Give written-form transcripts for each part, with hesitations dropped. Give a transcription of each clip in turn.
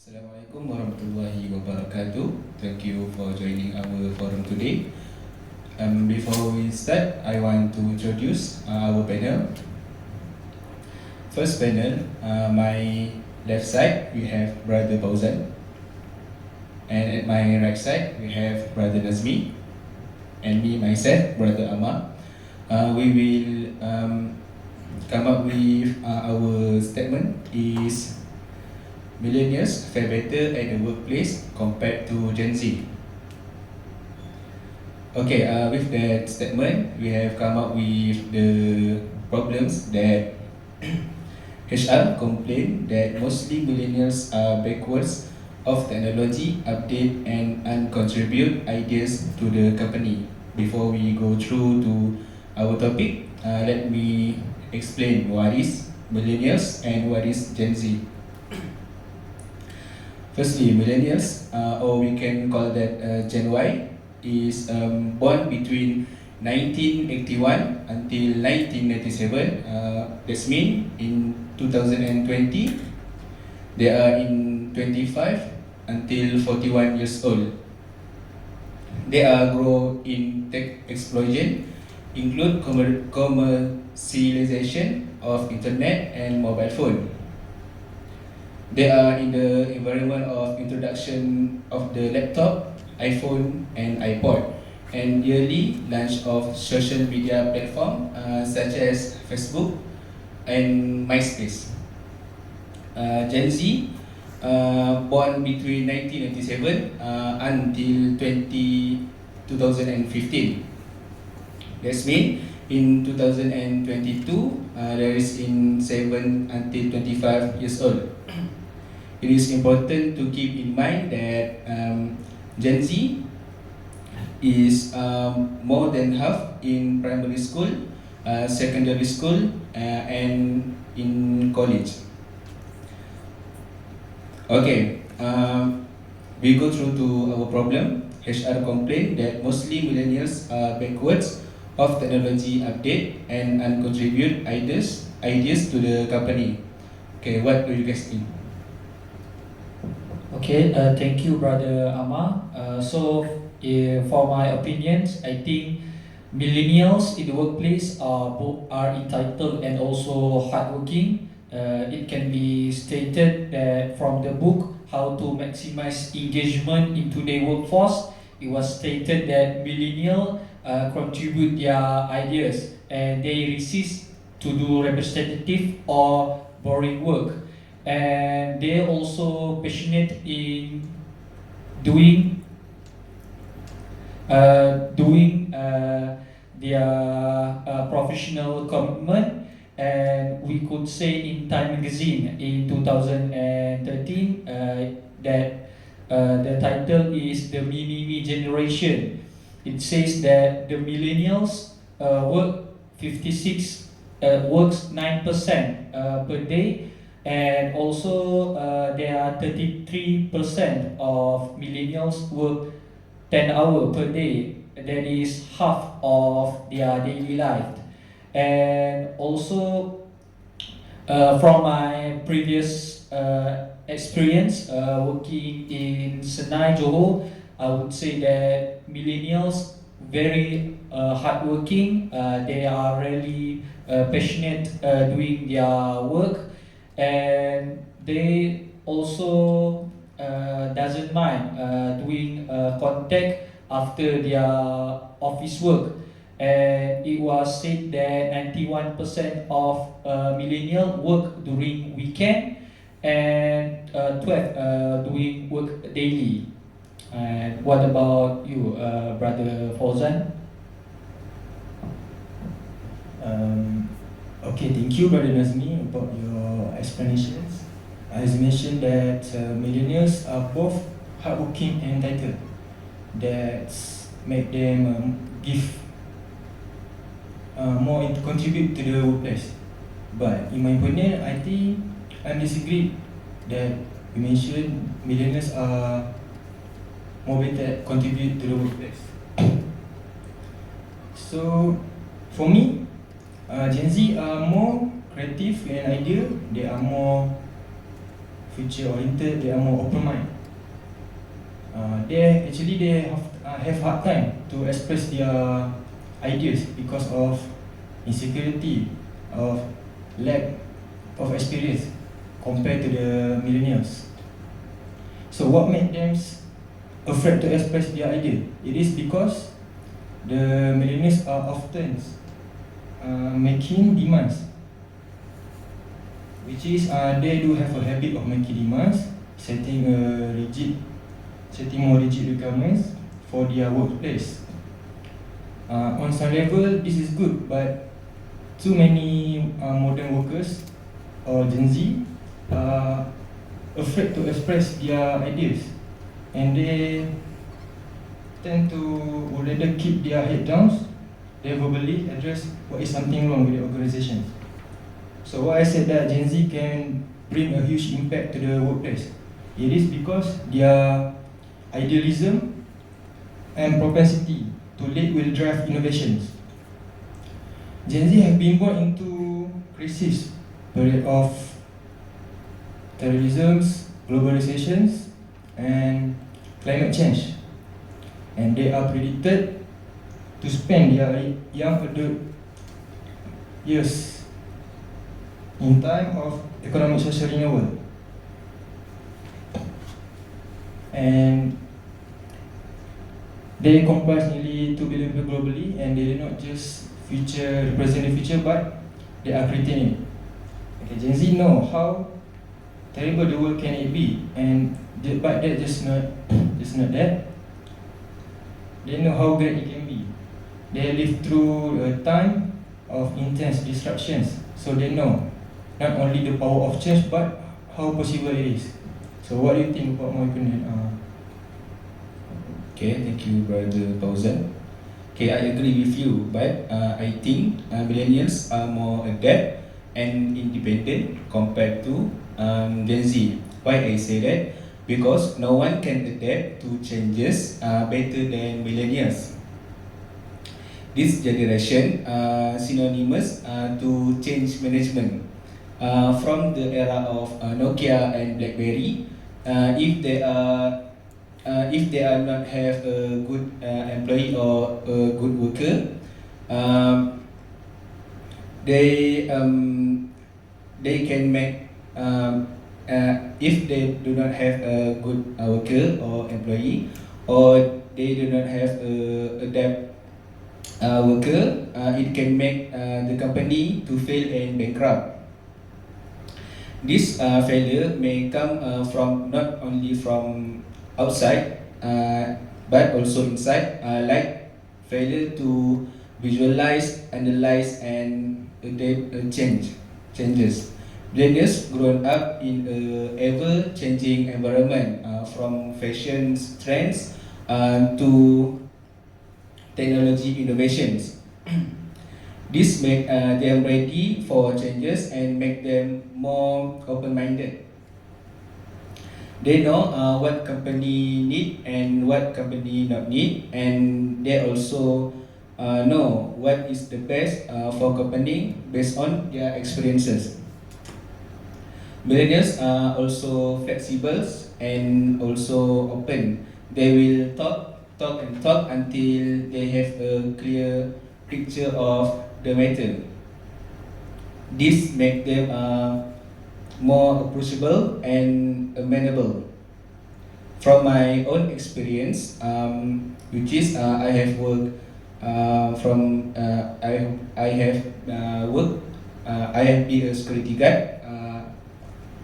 Assalamualaikum warahmatullahi wabarakatuh. Thank you for joining our forum today. Before we start, I want to introduce our panel. First panel, my left side we have Brother Fauzan, and at my right side we have Brother Nazmi, and me myself, Brother Amar. We will come up with our statement is Millennials fare better at the workplace compared to Gen Z. Okay, with that statement, we have come up with the problems that HR complain that mostly millennials are backwards of technology, update and contribute ideas to the company. Before we go through to our topic, let me explain what is millennials and what is Gen Z. Firstly, millennials, or we can call that Gen Y, is born between 1981 until 1997. That's mean in 2020, they are in 25 until 41 years old. They are grow in tech explosion, include commercialization of internet and mobile phone. They are in the environment of introduction of the laptop, iPhone and iPod, and yearly launch of social media platform such as Facebook and MySpace. Gen Z, born between 1997 until 2015. That's mean in 2022, there is in 7 until 25 years old. It is important to keep in mind that Gen Z is more than half in primary school, secondary school, and in college. Okay, we go through to our problem. HR complain that mostly millennials are backwards of technology update and contribute ideas to the company. Okay, what do you guys think? Okay, thank you, Brother Amar. For my opinions, I think millennials in the workplace are entitled and also hardworking. It can be stated that from the book How to Maximize Engagement in Today's Workforce, it was stated that millennials contribute their ideas and they resist to do repetitive or boring work, and they're also passionate in doing their professional commitment. And we could say in Time Magazine in 2013 that the title is the Mini Generation. It says that the millennials works 9% per day, and also there are 33% of millennials work 10 hours per day. That is half of their daily life. And also from my previous experience working in Senai, Johor, I would say that millennials very hardworking. They are really passionate doing their work, and they also doesn't mind doing contact after their office work. And it was said that 91% of millennial work during weekend, and 12 doing work daily. And what about you, Brother Fauzan? Okay, thank you, Brother Nazmi, about your explanations. As you mentioned that millennials are both hardworking and entitled. That make them give more contribute to the workplace. But in my opinion, I think I disagree that you mentioned millennials are more better contribute to the workplace. So for me, Gen Z are more creative and idea. They are more future oriented, they are more open mind. They have hard time to express their ideas because of insecurity, of lack of experience compared to the millennials. So what makes them afraid to express their idea? It is because the millennials are often making demands, which is they do have a habit of making demands, setting more rigid requirements for their workplace. On some level, this is good, but too many modern workers or Gen Z are afraid to express their ideas, and they tend to would rather keep their head down. They verbally address what is something wrong with the organization. So why I said that Gen Z can bring a huge impact to the workplace, it is because their idealism and propensity to lead will drive innovations. Gen Z have been born into crisis period of terrorism, globalizations, and climate change, and they are predicted to spend their young adult years in time of economic social renewal. And they comprise nearly 2 billion people globally, and they do not just represent the future, but they are creating it. Okay, Gen Z know how terrible the world can it be, but that just not that. They know how great it can be. They live through a time of intense disruptions, so they know not only the power of change, but how possible it is. So what do you think about my opinion? Okay, thank you, Brother Fauzan. Okay, I agree with you, but I think millennials are more adept and independent compared to Gen Z. Why I say that? Because no one can adapt to changes better than millennials. This generation synonymous to change management. From the era of Nokia and BlackBerry, if they are not have a good employee or a good worker, um, they can make if they do not have a good worker or employee, or they do not have a adapt worker, it can make the company to fail and bankrupt. This failure may come from not only from outside, but also inside, like failure to visualize, analyze, and adapt changes. Millennials grown up in a ever-changing environment, from fashion trends to technology innovations. This make them ready for changes and make them more open-minded. They know what company need and what company not need, and they also know what is the best for company based on their experiences. Millennials are also flexible and also open. They will talk and talk until they have a clear picture of the matter. This makes them more approachable and amenable. From my own experience, which is I have worked I have worked I have been a security guard,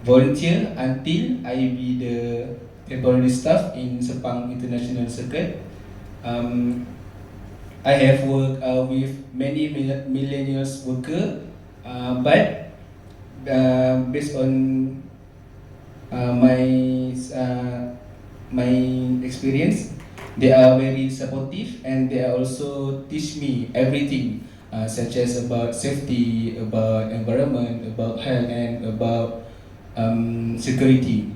volunteer until I be the temporary staff in Sepang International Circuit. I have worked with many millennials worker, but based on my experience, they are very supportive and they also teach me everything, such as about safety, about environment, about health, and about security.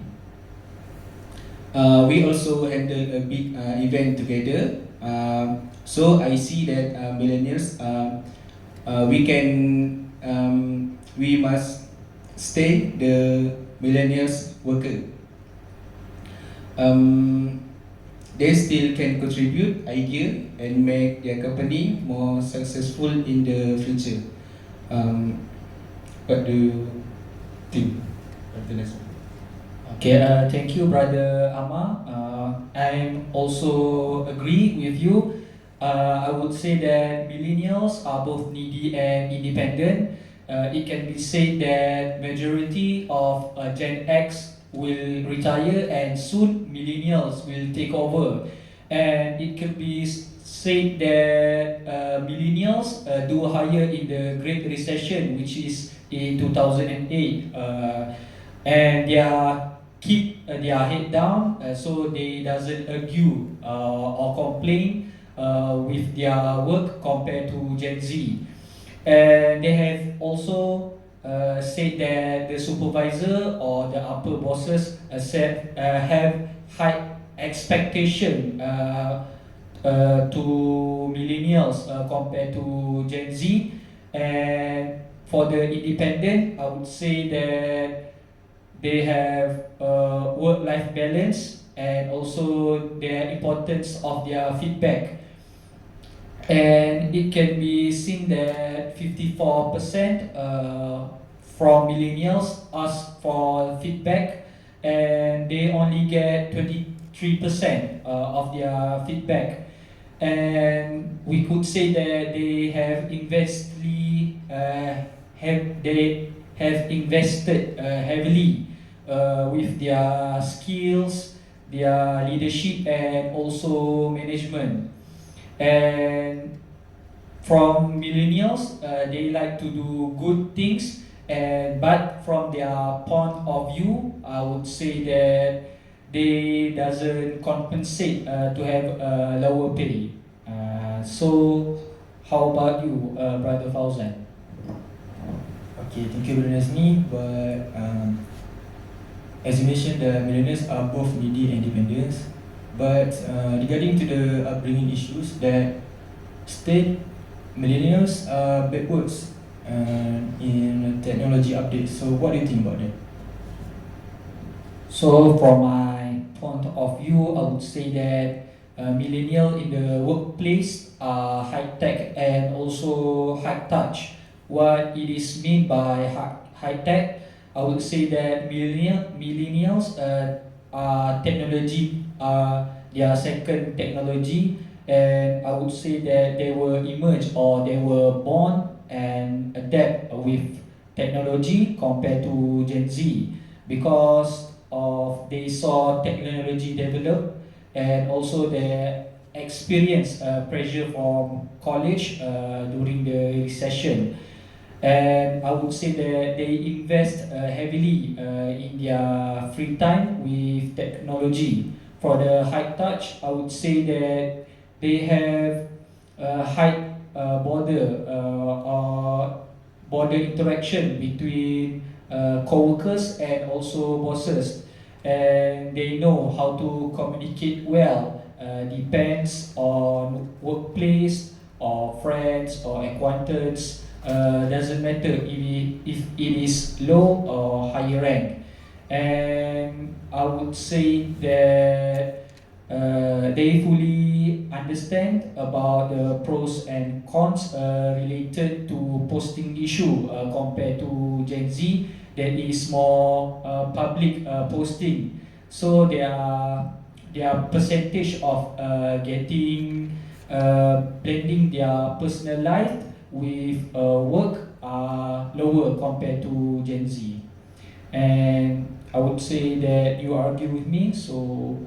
We also handle a big event together. So I see that millennials, we must stay millennials worker. Um, they still can contribute idea and make their company more successful in the future. Um, what do you think? Okay, thank you, Brother Amma. I'm also agree with you. I would say that millennials are both needy and independent. It can be said that majority of Gen X will retire and soon millennials will take over. And it could be said that millennials do higher in the Great Recession, which is in 2008. And they are keep their head down, so they doesn't argue or complain with their work compared to Gen Z. And they have also said that the supervisor or the upper bosses have high expectation to millennials compared to Gen Z. And for the independent, I would say that they have work-life balance and also the importance of their feedback. And it can be seen that 54% from millennials ask for feedback, and they only get 23% of their feedback. And we could say that they have invested heavily with their skills, their leadership, and also management. And from millennials, they like to do good things, and but from their point of view, I would say that they doesn't compensate to have a lower pay. So, how about you, Brother Fauzan? Okay, thank you, Brother Nazmi. But as you mentioned, the millennials are both needy and independent. But regarding to the upbringing issues, that state millennials are backwards in technology updates. So, what do you think about that? So, from my point of view, I would say that millennial in the workplace are high tech and also high touch. What it is mean by high tech, I would say that millennials are technology, their second technology, and I would say that they were emerged or they were born and adapt with technology compared to Gen Z, because of they saw technology develop, and also they experience pressure from college during the recession. And I would say that they invest heavily in their free time with technology. For the high touch, I would say that they have high border interaction between co-workers and also bosses, and they know how to communicate well. Depends on workplace or friends or acquaintance. Doesn't matter if it is low or higher rank. And I would say that they fully understand about the pros and cons related to posting issue compared to Gen Z that is more public posting. So their percentage of getting blending their personal life with work are lower compared to Gen Z. And I would say that you argue with me. So,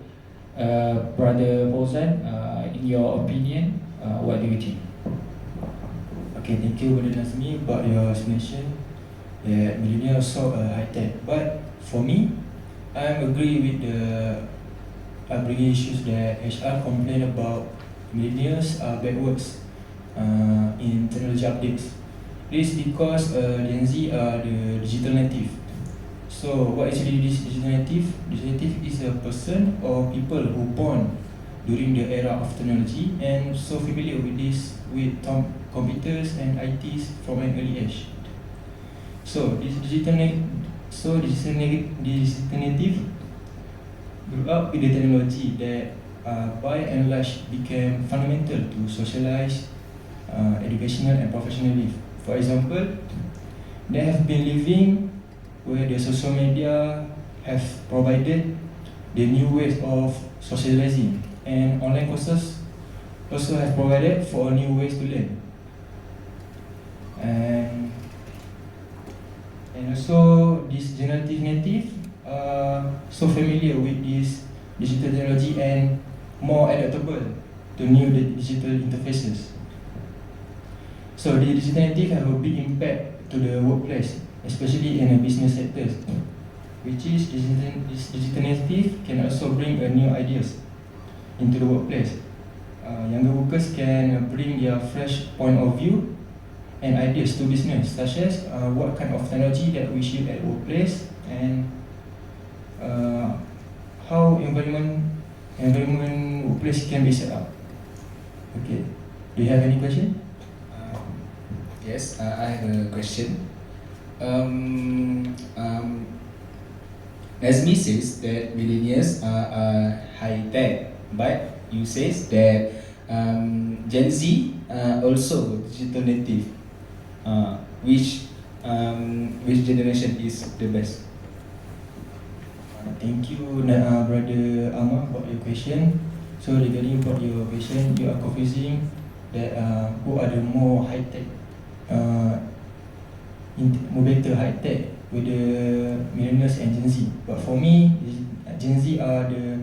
Brother Fauzan, in your opinion, what do you think? Okay, thank you, Brother Nazmi, about your explanation that millennials saw high tech. But for me, I agree with the upbringing issues that HR complain about millennials are backwards in technology updates. This is because Gen Z are the digital native. So what actually this digital native? Digital native is a person or people who born during the era of technology and so familiar with this with computers and ITs from an early age. So this So this native grew up with the technology that by and large became fundamental to socialize, educational and professional life. For example, they have been living where the social media have provided the new ways of socializing, and online courses also have provided for new ways to learn. And also these generative native are so familiar with this digital technology and more adaptable to new digital interfaces. So the digital native have a big impact to the workplace, especially in the business sectors, which is this digital native can also bring new ideas into the workplace. Younger workers can bring their fresh point of view and ideas to business, such as what kind of technology that we should at workplace, and how environment workplace can be set up. Okay, do you have any question? Yes, I have a question. Um, um, Nazmi says that millennials are high tech, but you says that Gen Z also digital native. Which generation is the best? Thank you, Brother Amar, about your question. So regarding about your question, you are confusing that who are the more high tech, more better high tech with the millennials and Gen Z. But for me, Gen Z are the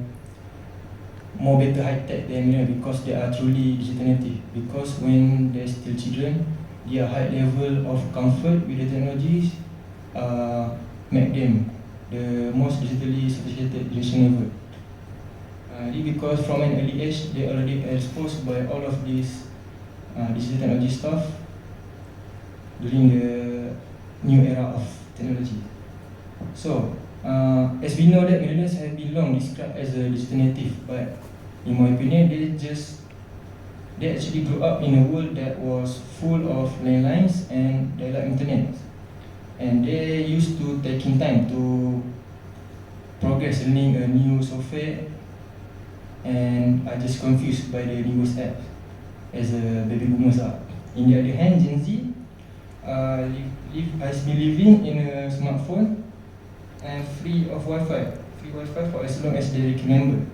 more better high tech than millennials because they are truly digital native. Because when they're still children, their high level of comfort with the technologies make them the most digitally sophisticated generation ever. Because from an early age, they already exposed by all of this digital technology stuff during the new era of technology. So, as we know that millennials have been long described as a digital native, but in my opinion, they actually grew up in a world that was full of landlines and dial-up internet, and they used to taking time to progress learning a new software, and are just confused by the newest app as a baby boomers are. In the other hand, Gen Z has been living in a smartphone and free Wi-Fi for as long as they can remember.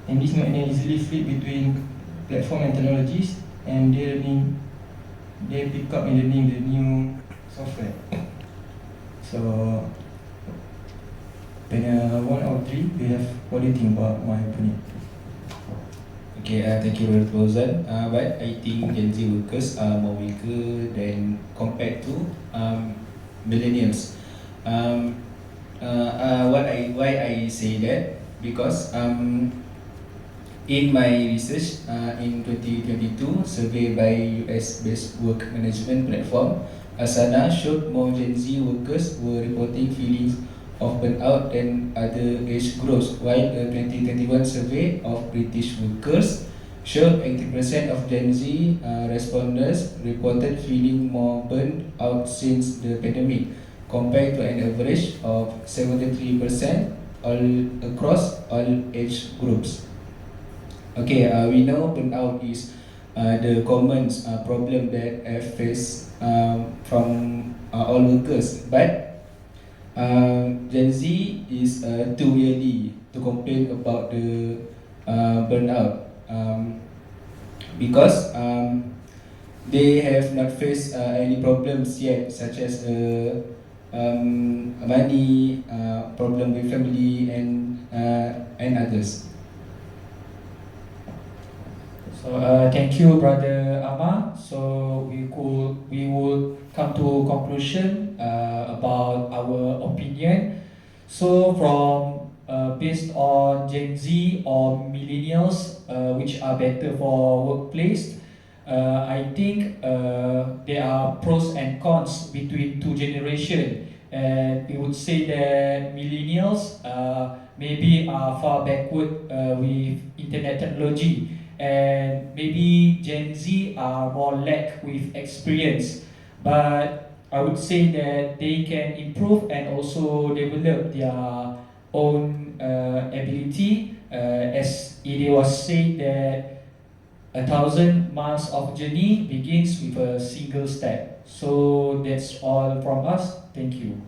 And this make them easily flip between platform and technologies, and they pick up and learning the new software. So, when one or three, what do you think about my opinion? Okay, thank you, Brother Fauzan. But I think Gen Z workers are more weaker than compared to millennials. Why I say that? Because in my research in 2022 survey by US-based work management platform, Asana showed more Gen Z workers were reporting feelings of burnout than other age groups, while a 2021 survey of British workers showed 80% of Gen Z respondents reported feeling more burnt out since the pandemic, compared to an average of 73% all across all age groups. Okay, we know burnout is the common problem that I face from all workers, but Gen Z is too early to complain about the burnout because they have not faced any problems yet, such as money, problem with family, and others. So thank you, Brother Amar. So we will come to a conclusion about our opinion. So from based on Gen Z or millennials, which are better for workplace, I think there are pros and cons between two generations. And we would say that millennials maybe are far backward with internet technology, and maybe Gen Z are more lack with experience. But I would say that they can improve and also develop their own ability. As it was said that 1,000 miles of journey begins with a single step. So that's all from us. Thank you.